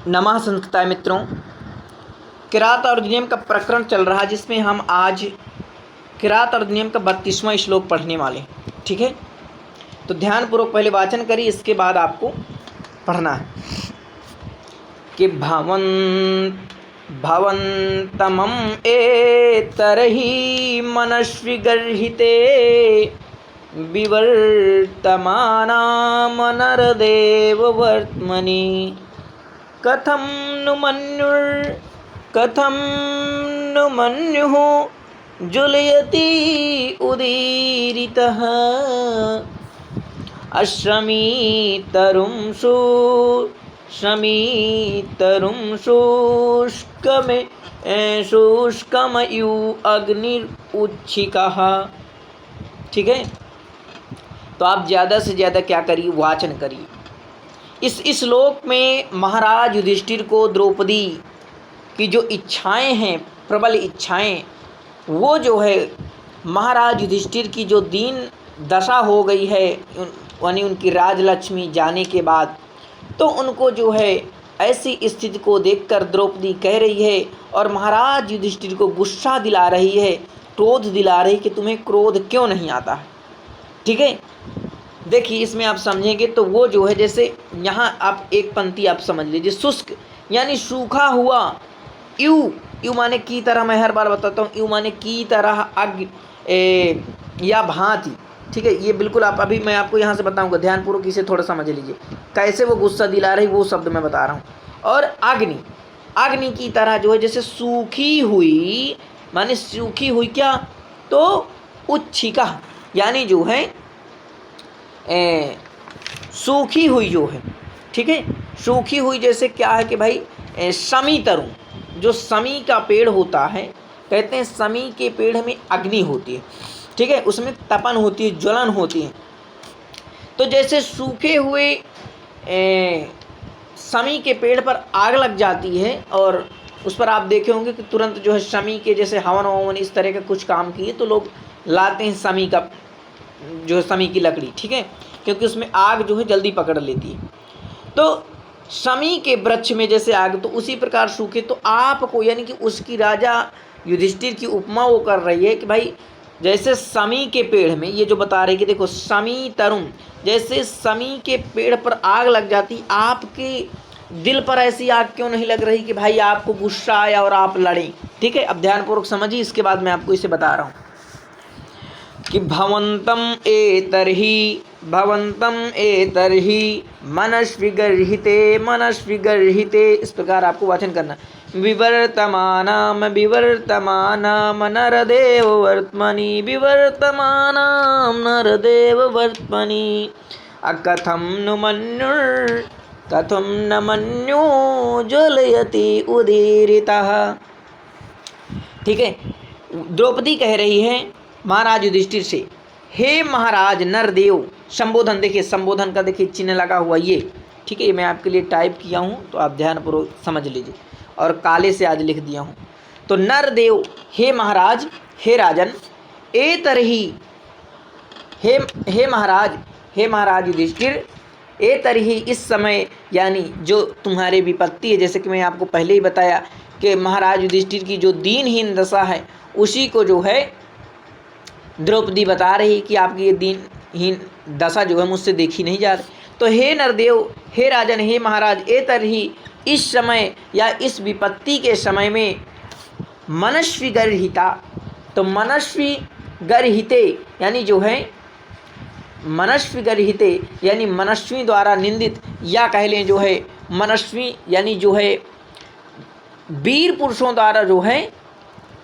नमः संस्कृताय मित्रों, किरात और अधिनियम का प्रकरण चल रहा है जिसमें हम आज किरात और अधिनियम का 32वां श्लोक पढ़ने वाले हैं। ठीक है, तो ध्यानपूर्वक पहले वाचन करिए, इसके बाद आपको पढ़ना है कि भवन्तमं एतर्हि मनस्वी गर्हिते विवर्तमानामनरदेव वर्त्मनि कथं नु मन्युः जुलयति उदीरितः अश्रमीतरुं शुष्कमयु अग्निरुच्छिकः। ठीक है, तो आप ज़्यादा से ज़्यादा क्या करिए, वाचन करिए। इस श्लोक में महाराज युधिष्ठिर को द्रौपदी की जो इच्छाएं हैं, प्रबल इच्छाएं, वो जो है महाराज युधिष्ठिर की जो दीन दशा हो गई है, यानी उनकी राजलक्ष्मी जाने के बाद, तो उनको जो है ऐसी स्थिति को देखकर द्रौपदी कह रही है और महाराज युधिष्ठिर को गुस्सा दिला रही है, क्रोध दिला रही कि तुम्हें क्रोध क्यों नहीं आता है। ठीक है, देखिए इसमें आप समझेंगे तो वो जो है, जैसे यहाँ आप एक पंक्ति आप समझ लीजिए, शुष्क यानी सूखा हुआ, यू माने की तरह, मैं हर बार बताता हूँ, यू माने की तरह, या भांति। ठीक है, ये बिल्कुल आप अभी मैं आपको यहाँ से बताऊँगा, ध्यानपूर्वक इसे थोड़ा समझ लीजिए कैसे वो गुस्सा दिला रही, वो शब्द मैं बता रहा हूँ। और अग्नि की तरह जो है, जैसे सूखी हुई, माने सूखी हुई क्या, तो उच्छिका यानी जो है सूखी हुई जो है। ठीक है, सूखी हुई जैसे क्या है कि भाई समी तरुण, जो समी का पेड़ होता है, कहते हैं समी के पेड़ में अग्नि होती है। ठीक है, उसमें तपन होती है, ज्वलन होती है। तो जैसे सूखे हुए समी के पेड़ पर आग लग जाती है और उस पर आप देखे होंगे कि तुरंत जो है समी के जैसे हवन ववन इस तरह का कुछ काम किए तो लोग लाते हैं समी का, जो है समी की लकड़ी। ठीक है, क्योंकि उसमें आग जो है जल्दी पकड़ लेती है। तो समी के वृक्ष में जैसे आग, तो उसी प्रकार सूखे, तो आपको यानी कि उसकी राजा युधिष्ठिर की उपमा वो कर रही है कि भाई जैसे समी के पेड़ में, ये जो बता रही है कि देखो समी तरुण, जैसे समी के पेड़ पर आग लग जाती, आपके दिल पर ऐसी आग क्यों नहीं लग रही कि भाई आपको गुस्सा आया और आप लड़ें। ठीक है, अब ध्यानपूर्वक समझिए, इसके बाद मैं आपको इसे बता रहा हूँ कि भवन्तम एतर्हि मनस्वी गर्हिते, इस प्रकार आपको वाचन करना। विवर्तमानाम नरदेव वर्त्मनि कथं न मन्यु ज्वलयति उदीरितः। ठीक है, द्रौपदी कह रही है महाराज युधिष्ठिर से, हे महाराज नरदेव, संबोधन देखिए, संबोधन का देखिए चिन्ह लगा हुआ ये। ठीक है, ये मैं आपके लिए टाइप किया हूँ, तो आप ध्यानपूर्वक समझ लीजिए, और काले से आज लिख दिया हूँ। तो नरदेव, हे महाराज, हे राजन, एतर्हि, हे महाराज युधिष्ठिर, एतर्हि इस समय, यानी जो तुम्हारी विपत्ति है, जैसे कि मैं आपको पहले ही बताया कि महाराज युधिष्ठिर की जो दीनहीन दशा है, उसी को जो है द्रौपदी बता रही कि आपकी ये दीनहीन दशा जो है मुझसे देखी नहीं जा रही। तो हे नरदेव, हे राजन, हे महाराज, एतर्हि इस समय या इस विपत्ति के समय में मनस्वी गर्हिता, तो मनस्वी गर्हिते यानी जो है मनस्वी गर्हिते यानी मनस्वी द्वारा निंदित, या कह लें जो है मनस्वी यानी जो है वीर पुरुषों द्वारा जो है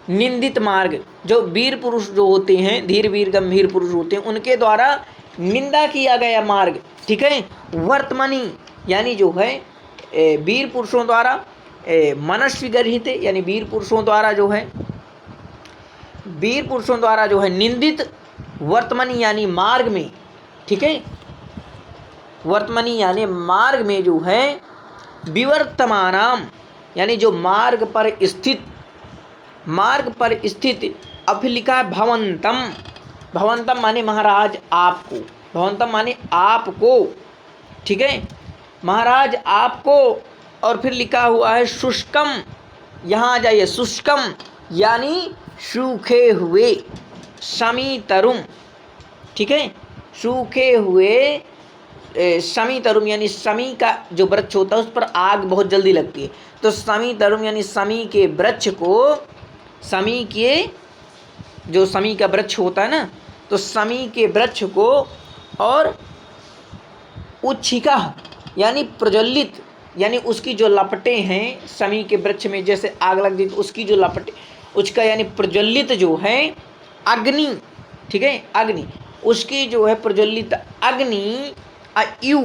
निंदित मार्ग, जो वीर पुरुष जो होते हैं, धीर वीर गंभीर पुरुष होते हैं, उनके द्वारा निंदा किया गया मार्ग। ठीक है, वर्तमनि यानी जो है वीर पुरुषों द्वारा मनस्वी गर्हित यानी वीर पुरुषों द्वारा जो है निंदित, वर्तमनि यानी मार्ग में। ठीक है, वर्तमनि यानी मार्ग में जो है, विवर्तमानाम यानी जो मार्ग पर स्थित, अब फिर लिखा है भवंतम माने महाराज आपको, भवंतम माने आपको। ठीक है, महाराज आपको और फिर लिखा हुआ है शुष्कम, यहाँ आ जाइए, शुष्कम यानी सूखे हुए, समीतरुम, ठीक है, सूखे हुए समीतरुम यानी समी का जो वृक्ष होता है उस पर आग बहुत जल्दी लगती है, तो समीतरुम यानी समी के वृक्ष को, समी के जो समी का वृक्ष होता है ना, तो समी के वृक्ष को, और उच्छिका यानी प्रज्वलित यानी उसकी जो लपटें हैं, समी के वृक्ष में जैसे आग लग गई तो उसकी जो लपटें, उसका यानी प्रज्वलित जो है अग्नि, ठीक है, अग्नि, उसकी जो है प्रज्वलित अग्नि अयु,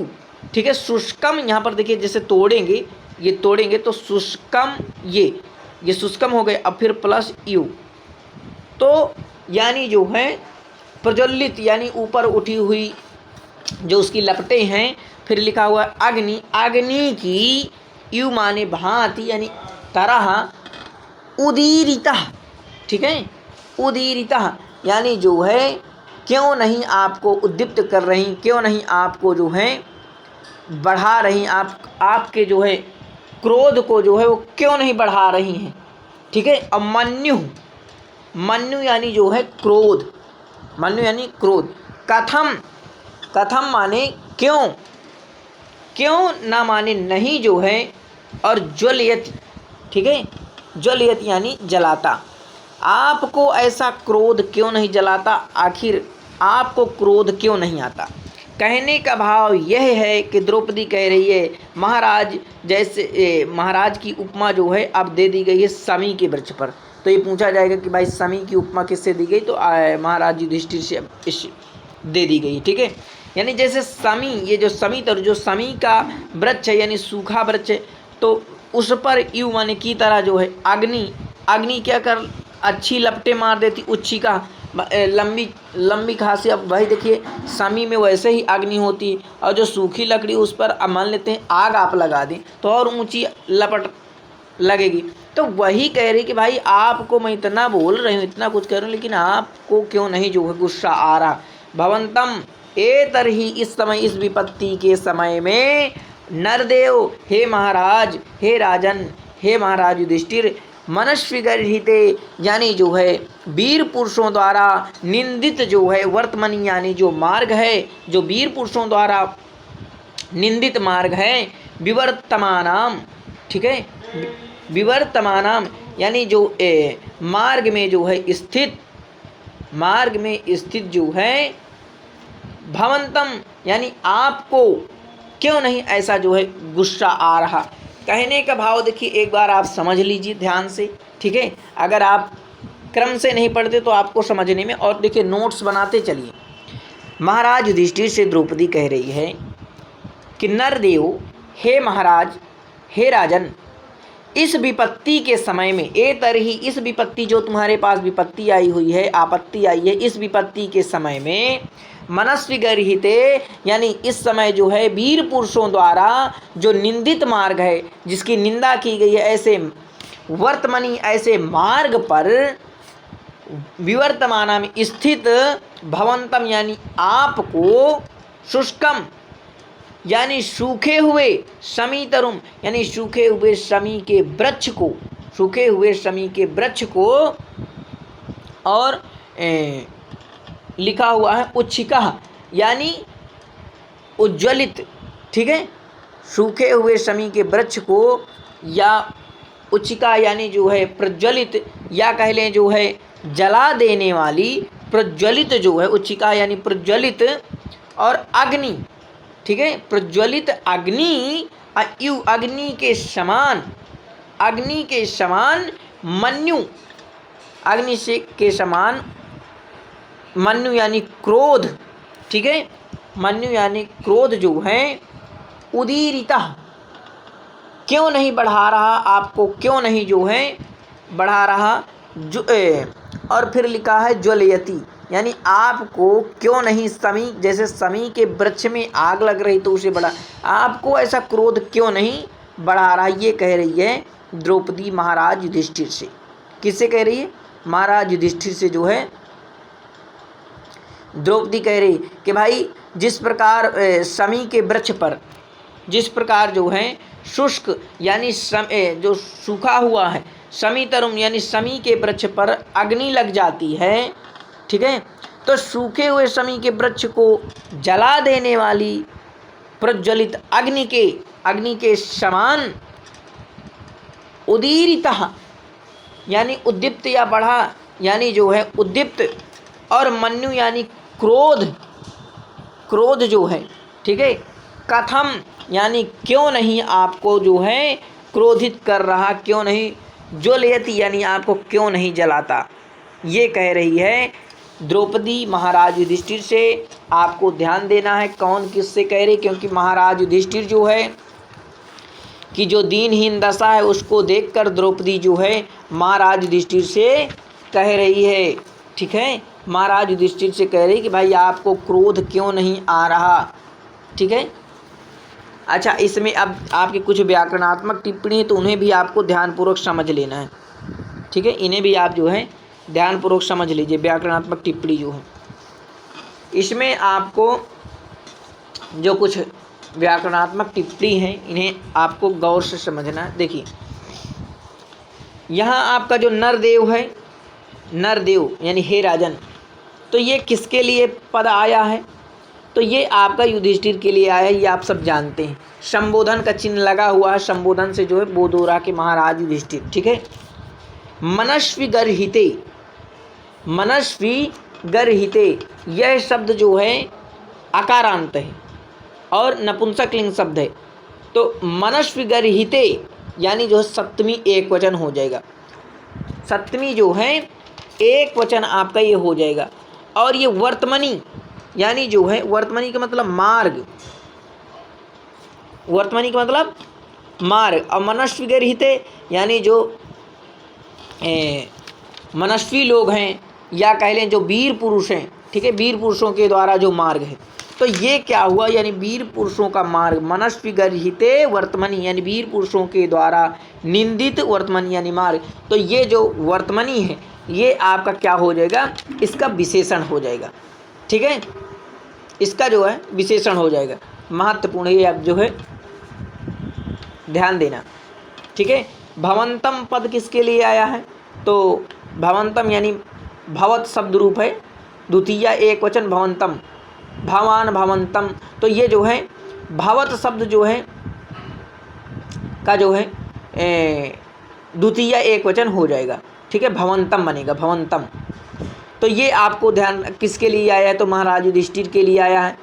ठीक है, शुष्कम, यहाँ पर देखिए जैसे तोड़ेंगे, ये तोड़ेंगे तो शुष्कम, ये शुष्कम हो गए, अब फिर प्लस यू, तो यानी जो है प्रज्वलित यानी ऊपर उठी हुई जो उसकी लपटें हैं, फिर लिखा हुआ अग्नि, अग्नि की यू माने भांति यानी तरह, उदीरिता, ठीक है, उदीरिता यानी जो है क्यों नहीं आपको उद्दीप्त कर रही, क्यों नहीं आपको जो है बढ़ा रही, आपके जो है क्रोध को जो है वो क्यों नहीं बढ़ा रही हैं, ठीक है। अब मन्यु, मन्यु यानी जो है क्रोध, मन्यु यानी क्रोध, कथम, कथम माने क्यों, क्यों ना माने नहीं जो है, और ज्वलयति, ठीक है, ज्वलयति यानी जलाता, आपको ऐसा क्रोध क्यों नहीं जलाता, आखिर आपको क्रोध क्यों नहीं आता। कहने का भाव यह है कि द्रौपदी कह रही है महाराज, जैसे महाराज की उपमा जो है अब दे दी गई है समी के वृक्ष पर, तो ये पूछा जाएगा कि भाई समी की उपमा किससे दी गई, तो महाराज युधिष्ठिर से दे दी गई, ठीक है। यानी जैसे समी, ये जो समी तर जो समी का वृक्ष है यानी सूखा वृक्ष है, तो उस पर यू माने की तरह जो है अग्नि, अग्नि क्या कर अच्छी लपटें मार देती, उच्छिका लंबी लंबी खासी, अब भाई देखिए समी में वैसे ही अग्नि होती है, और जो सूखी लकड़ी उस पर मान लेते हैं आग आप लगा दें तो और ऊंची लपट लगेगी, तो वही कह रही कि भाई आपको मैं इतना बोल रही हूँ, इतना कुछ कह रही हूँ, लेकिन आपको क्यों नहीं जो है गुस्सा आ रहा। भवंतम एतरहि, इस समय इस विपत्ति के समय में, नरदेव हे महाराज, हे राजन, हे महाराज युधिष्ठिर, मनस्वी गर्हिते यानी जो है वीर पुरुषों द्वारा निंदित जो है वर्तमान यानी जो मार्ग है, जो वीर पुरुषों द्वारा निंदित मार्ग है, विवर्तमानाम, ठीक है, विवर्तमानाम यानी जो मार्ग में जो है स्थित, मार्ग में स्थित जो है, भवंतम यानी आपको क्यों नहीं ऐसा जो है गुस्सा आ रहा। कहने का भाव देखिए एक बार आप समझ लीजिए ध्यान से, ठीक है, अगर आप क्रम से नहीं पढ़ते तो आपको समझने में, और देखिए नोट्स बनाते चलिए। महाराज युधिष्ठिर से द्रौपदी कह रही है कि नरदेव हे महाराज, हे राजन, इस विपत्ति के समय में, ए तरही इस विपत्ति जो तुम्हारे पास विपत्ति आई हुई है, आपत्ति आई है, इस विपत्ति के समय में, मनस्वी गर्हिते यानी इस समय जो है वीर पुरुषों द्वारा जो निंदित मार्ग है, जिसकी निंदा की गई है, ऐसे वर्तमानी ऐसे मार्ग पर, विवर्तमान में स्थित, भवंतम यानी आपको, शुष्कम यानी सूखे हुए, समीतरुम यानी सूखे हुए समी के वृक्ष को, सूखे हुए समी के वृक्ष को, और लिखा हुआ है उच्छिका यानी उज्ज्वलित, ठीक है, सूखे हुए समी के वृक्ष को, या उच्छिका यानी जो है प्रज्वलित, या कह लें जो है जला देने वाली, प्रज्वलित जो है उच्छिका यानी प्रज्वलित, और अग्नि, ठीक है, प्रज्वलित अग्नि, अयु अग्नि के समान, अग्नि के समान, मन्यु अग्नि से के समान, मन्यु यानी क्रोध, ठीक है, मन्यु यानी क्रोध जो है, उदीरिता क्यों नहीं बढ़ा रहा, आपको क्यों नहीं जो है बढ़ा रहा, जो और फिर लिखा है ज्वलयति यानी आपको क्यों नहीं, समी जैसे समी के वृक्ष में आग लग रही तो उसे बढ़ा, आपको ऐसा क्रोध क्यों नहीं बढ़ा रहा, ये कह रही है द्रौपदी महाराज युधिष्ठिर से। किससे कह रही है, महाराज युधिष्ठिर से जो है द्रौपदी कह रही कि भाई जिस प्रकार समी के वृक्ष पर, जिस प्रकार जो है शुष्क यानी जो सूखा हुआ है, शमीतरुम यानी शमी के वृक्ष पर अग्नि लग जाती है, ठीक है, तो सूखे हुए शमी के वृक्ष को जला देने वाली प्रज्वलित अग्नि के समान उदीरितः यानी उद्दीप्त या बढ़ा यानी जो है उद्दीप्त, और मन्यु यानी क्रोध जो है, ठीक है, कथम यानी क्यों नहीं आपको जो है क्रोधित कर रहा, क्यों नहीं ज्वलयति यानी आपको क्यों नहीं जलाता। ये कह रही है द्रौपदी महाराज युधिष्ठिर से। आपको ध्यान देना है कौन किससे कह रही, क्योंकि महाराज युधिष्ठिर जो है कि जो दीनहीन दशा है उसको देखकर द्रौपदी जो है महाराज युधिष्ठिर से कह रही है, ठीक है, महाराज युधिष्ठिर से कह रही कि भाई आपको क्रोध क्यों नहीं आ रहा, ठीक है। अच्छा, इसमें अब आपकी कुछ व्याकरणात्मक टिप्पणी है तो उन्हें भी आपको ध्यानपूर्वक समझ लेना है, ठीक है, इन्हें भी आप जो है ध्यानपूर्वक समझ लीजिए। व्याकरणात्मक टिप्पणी जो है इसमें आपको जो कुछ व्याकरणात्मक टिप्पणी है इन्हें आपको गौर से समझना है। देखिए यहाँ आपका जो नरदेव है, नरदेव यानी हे राजन, तो ये किसके लिए पद आया है, तो ये आपका युधिष्ठिर के लिए आया है, ये आप सब जानते हैं। संबोधन का चिन्ह लगा हुआ है, संबोधन से जो है बोध हो रहा कि महाराज युधिष्ठिर, ठीक है। मनस्वी गर्हिते, मनस्वी गर्हिते यह शब्द जो है अकारांत है और नपुंसकलिंग शब्द है, तो मनस्वी गर्हिते यानी जो सप्तमी एक वचन हो जाएगा, सप्तमी जो है एक वचन आपका ये हो जाएगा। और ये वर्तमनी यानी जो है वर्तमनी का मतलब मार्ग, वर्तमनी का मतलब मार्ग, और मनस्वी गर्हिते यानी जो मनस्वी लोग हैं या कह लें जो वीर पुरुष हैं, ठीक है, वीर पुरुषों के द्वारा जो मार्ग है, तो ये क्या हुआ यानी वीर पुरुषों का मार्ग, मनस्वी गर्हिते वर्तमनी यानी वीर पुरुषों के द्वारा निंदित वर्तमनी यानी मार्ग। तो ये जो वर्तमनी है ये आपका क्या हो जाएगा, इसका विशेषण हो जाएगा, ठीक है, इसका जो है विशेषण हो जाएगा। महत्वपूर्ण ये आप जो है ध्यान देना, ठीक है। भवंतम पद किसके लिए आया है, तो भवंतम यानी भवत शब्द रूप है, द्वितीय एक वचन भवंतम, भवान भवंतम, तो ये जो है भवत शब्द जो है का जो है द्वितीय एक वचन हो जाएगा, ठीक है, भवंतम बनेगा, भवंतम। तो ये आपको ध्यान किसके लिए आया है, तो महाराज युधिष्ठिर के लिए आया है।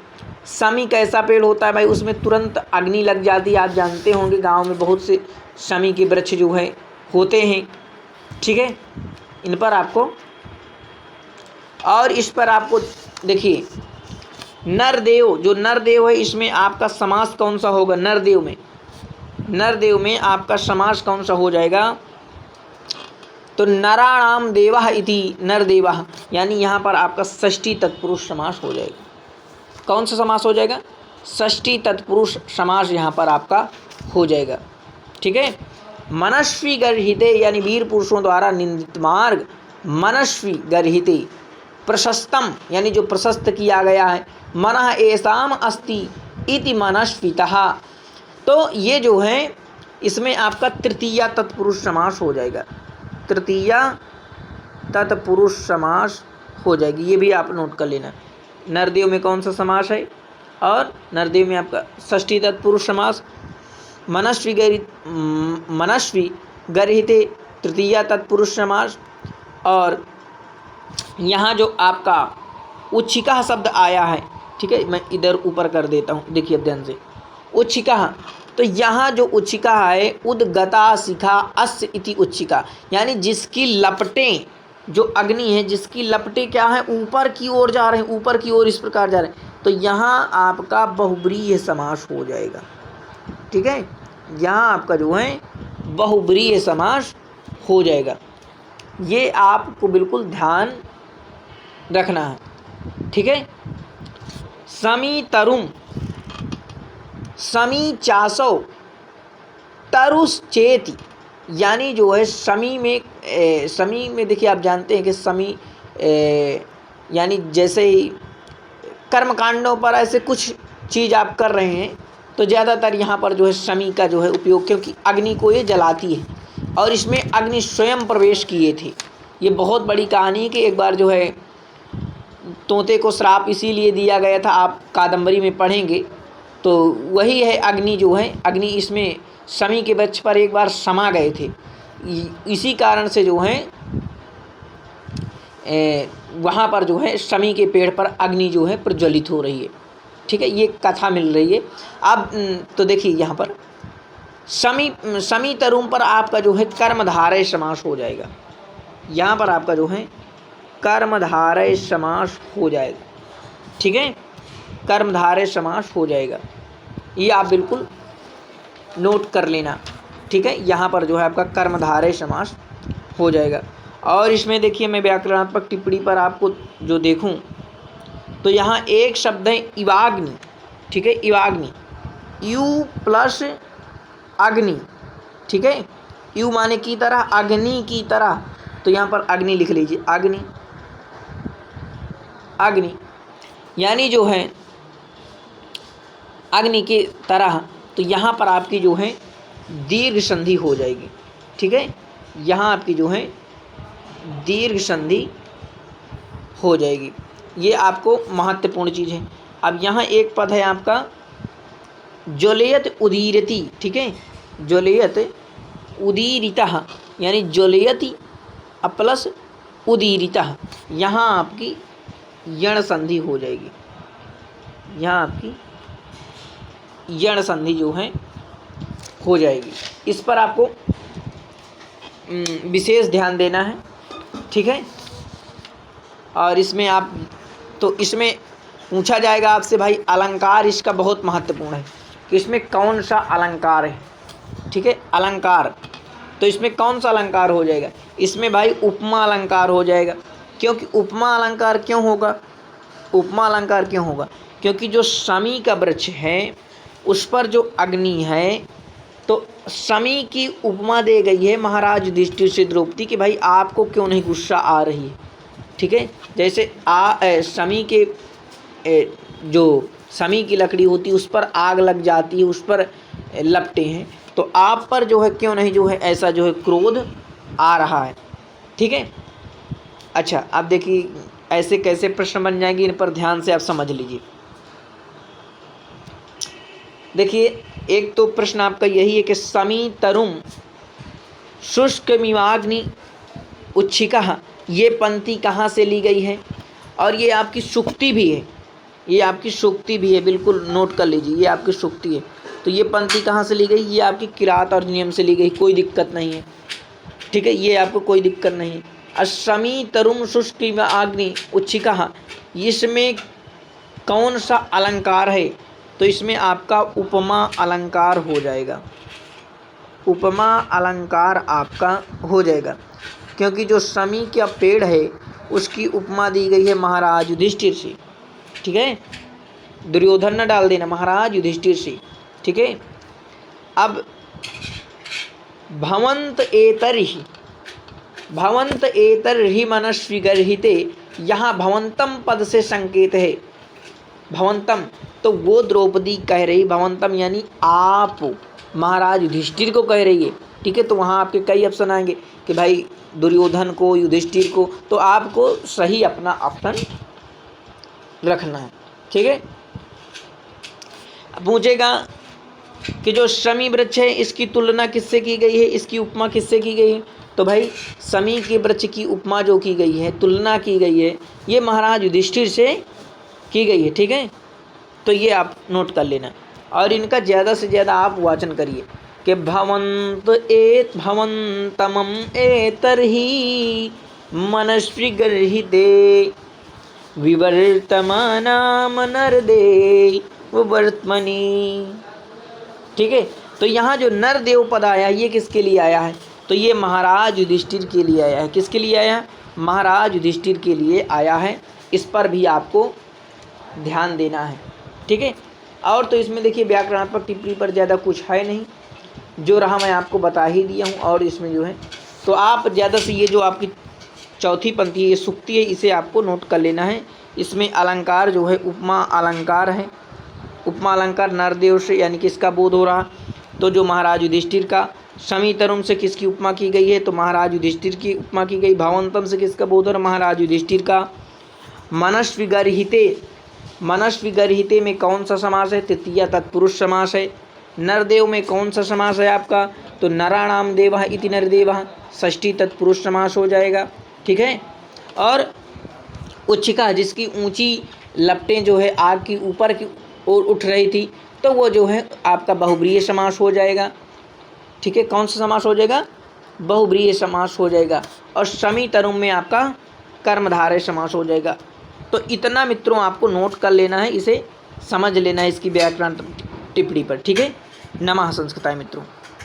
शमी कैसा पेड़ होता है भाई, उसमें तुरंत अग्नि लग जाती है, आप जानते होंगे गांव में बहुत से शमी के वृक्ष जो है होते हैं, ठीक है, इन पर आपको, और इस पर आपको देखिए नरदेव, जो नरदेव है इसमें आपका समास कौन सा होगा, नरदेव में, नरदेव में आपका समास कौन सा हो जाएगा, तो नराणाम देवः इति नरदेवः, यानी यहाँ पर आपका षष्ठी तत्पुरुष समास हो जाएगा। कौन सा समास हो जाएगा, षष्ठी तत्पुरुष समास यहाँ पर आपका हो जाएगा, ठीक है। मनस्वी गर्हिते यानी वीर पुरुषों द्वारा निंदित मार्ग, मनस्वी गर्हिते, प्रशस्तम यानी जो प्रशस्त किया गया है, मनः एषाम अस्ति इति मनस्वितः, तो ये जो है इसमें आपका तृतीया तत्पुरुष समास हो जाएगा, तृतीया तत्पुरुष समास हो जाएगी, ये भी आप नोट कर लेना। नरदेव में कौन सा समास है, और नरदेव में आपका षष्ठी तत्पुरुष समास, मनस्वी गर्हिते तृतीया तत्पुरुष समास, और यहाँ जो आपका उच्छिका शब्द आया है, ठीक है, मैं इधर ऊपर कर देता हूँ, देखिए ध्यान से, उच्छिका, तो यहाँ जो उच्छिका है उद्गता शिखा अस्य इति उच्छिका, यानी जिसकी लपटें, जो अग्नि है जिसकी लपटें क्या है, ऊपर की ओर जा रहे हैं, ऊपर की ओर इस प्रकार जा रहे हैं, तो यहाँ आपका बहुब्रीहि समास हो जाएगा, ठीक है, यहाँ आपका जो है बहुब्रीहि समास हो जाएगा। ये आपको बिल्कुल ध्यान रखना है, ठीक है। समी तरुम, समी चासो तरुश्चेति, यानी जो है समी में देखिए आप जानते हैं कि समी यानी जैसे ही कर्मकांडों पर ऐसे कुछ चीज़ आप कर रहे हैं तो ज़्यादातर यहाँ पर जो है शमी का जो है उपयोग, क्योंकि अग्नि को ये जलाती है और इसमें अग्नि स्वयं प्रवेश किए थे। ये बहुत बड़ी कहानी है कि एक बार जो है तोते को श्राप इसीलिए दिया गया था, आप कादंबरी में पढ़ेंगे तो वही है। अग्नि जो है, अग्नि इसमें शमी के वृक्ष पर एक बार समा गए थे, इसी कारण से जो है वहाँ पर जो है शमी के पेड़ पर अग्नि जो है प्रज्वलित हो रही है। ठीक है, ये कथा मिल रही है। अब तो देखिए यहाँ पर शमी तरुम पर आपका जो है कर्मधारय समास हो जाएगा। यहाँ पर आपका जो है कर्मधारय समास हो जाएगा। ठीक है, कर्मधारय समास हो जाएगा, ये आप बिल्कुल नोट कर लेना। ठीक है, यहाँ पर जो है आपका कर्मधारय समास हो जाएगा। और इसमें देखिए मैं व्याकरणात्मक टिप्पणी पर आपको जो देखूं तो यहाँ एक शब्द है इवाग्नि। ठीक है, इवाग्नि, यू प्लस अग्नि। ठीक है, यू माने की तरह, अग्नि की तरह, तो यहाँ पर अग्नि लिख लीजिए, अग्नि, अग्नि यानी जो है अग्नि के तरह। तो यहाँ पर आपकी जो है दीर्घ संधि हो जाएगी। ठीक है, यहाँ आपकी जो है दीर्घ संधि हो जाएगी, ये आपको महत्वपूर्ण चीज़ है। अब यहाँ एक पद है आपका ज्वलयत उदीरति। ठीक है, ज्वलयत उदीरितः यानी ज्वलयति प्लस उदीरितः, यहाँ आपकी यण संधि हो जाएगी। यहाँ आपकी यण संधि जो है हो जाएगी, इस पर आपको विशेष ध्यान देना है। ठीक है, और इसमें आप तो इसमें पूछा जाएगा आपसे भाई अलंकार इसका बहुत महत्वपूर्ण है कि इसमें कौन सा अलंकार है। ठीक है, अलंकार, तो इसमें कौन सा अलंकार हो जाएगा? इसमें भाई उपमा अलंकार हो जाएगा। क्योंकि उपमा अलंकार क्यों होगा? उपमा अलंकार क्यों होगा? क्योंकि जो शमी का वृक्ष है उस पर जो अग्नि है, तो शमी की उपमा दे गई है महाराज युधिष्ठिर से द्रौपदी कि भाई आपको क्यों नहीं गुस्सा आ रही है। ठीक है, जैसे शमी के जो शमी की लकड़ी होती है उस पर आग लग जाती है, उस पर लपटे हैं, तो आप पर जो है क्यों नहीं जो है ऐसा जो है क्रोध आ रहा है। ठीक है, अच्छा अब देखिए ऐसे कैसे प्रश्न बन जाएंगे, इन पर ध्यान से आप समझ लीजिए। देखिए एक तो प्रश्न आपका यही है कि शमी तरुम शुष्कमिवाग्नि उच्छिका, ये पंक्ति कहाँ से ली गई है? और ये आपकी सूक्ति भी है, ये आपकी सूक्ति भी है, बिल्कुल नोट कर लीजिए, ये आपकी सूक्ति है। तो ये पंक्ति कहाँ से ली गई? ये आपकी किरात और नियम से ली गई, कोई दिक्कत नहीं है। ठीक है, ये आपको कोई दिक्कत नहीं है। शमी तरुम शुष्कमिवाग्नि उच्छिका, इसमें कौन सा अलंकार है? तो इसमें आपका उपमा अलंकार हो जाएगा, उपमा अलंकार आपका हो जाएगा। क्योंकि जो शमी का पेड़ है उसकी उपमा दी गई है महाराज युधिष्ठिर से। ठीक है, दुर्योधन न डाल देना, महाराज युधिष्ठिर से। ठीक है, अब भवंत एतर्हि मनस्वी गर्हिते, यहाँ भवंतम पद से संकेत है। भवंतम तो वो द्रौपदी कह रही, भवंतम यानी आप महाराज युधिष्ठिर को कह रही है। ठीक है, तो वहाँ आपके कई ऑप्शन आएंगे कि भाई दुर्योधन को, युधिष्ठिर को, तो आपको सही अपना ऑप्शन रखना है। ठीक है, पूछेगा कि जो शमी वृक्ष है इसकी तुलना किससे की गई है, इसकी उपमा किससे की गई है? तो भाई शमी के वृक्ष की उपमा जो की गई है, तुलना की गई है, ये महाराज युधिष्ठिर से की गई है। ठीक है, तो ये आप नोट कर लेना और इनका ज़्यादा से ज़्यादा आप वाचन करिए कि भवंतमम एतर्हि मनस्वी गर्हिते विवर्तमानाम नरदे वर्तमनि। ठीक है, तो यहाँ जो नरदेव पद आया ये किसके लिए आया है? तो ये महाराज युधिष्ठिर के लिए आया है। किसके लिए आया है? महाराज युधिष्ठिर के लिए आया है। इस पर भी आपको ध्यान देना है। ठीक है, और तो इसमें देखिए व्याकरणात्मक टिप्पणी पर ज़्यादा कुछ है नहीं, जो रहा मैं आपको बता ही दिया हूँ। और इसमें जो है तो आप ज़्यादा से ये जो आपकी चौथी पंक्ति है, ये सूक्ति है, इसे आपको नोट कर लेना है। इसमें अलंकार जो है उपमा अलंकार है। उपमा अलंकार नरदेव से यानी किसका बोध हो रहा, तो जो महाराज युधिष्ठिर का। शमी-तरुण से किसकी उपमा की गई है, तो महाराज युधिष्ठिर की उपमा की गई। भवंतम से किसका बोध हो रहा, महाराज युधिष्ठिर का। मनस्विगर्हिते, मनस्विगर्हिते में कौन सा समास है, तृतीया तत्पुरुष समास है। नरदेव में कौन सा समास है आपका, तो नराणाम देवः इति नरदेवः, षष्ठी तत्पुरुष समास हो जाएगा। ठीक है। और उच्छिका, जिसकी ऊंची लपटें जो है आग की ऊपर की ओर उठ रही थी, तो वो जो है आपका बहुब्रीहि समास हो जाएगा। ठीक है, कौन सा समास हो जाएगा, बहुब्रीहि समास हो जाएगा। और शमी तरुण में आपका कर्मधारय समास हो जाएगा। तो इतना मित्रों आपको नोट कर लेना है, इसे समझ लेना है इसकी व्याकरण टिप्पणी पर। ठीक है। नमः संस्कृताय मित्रों।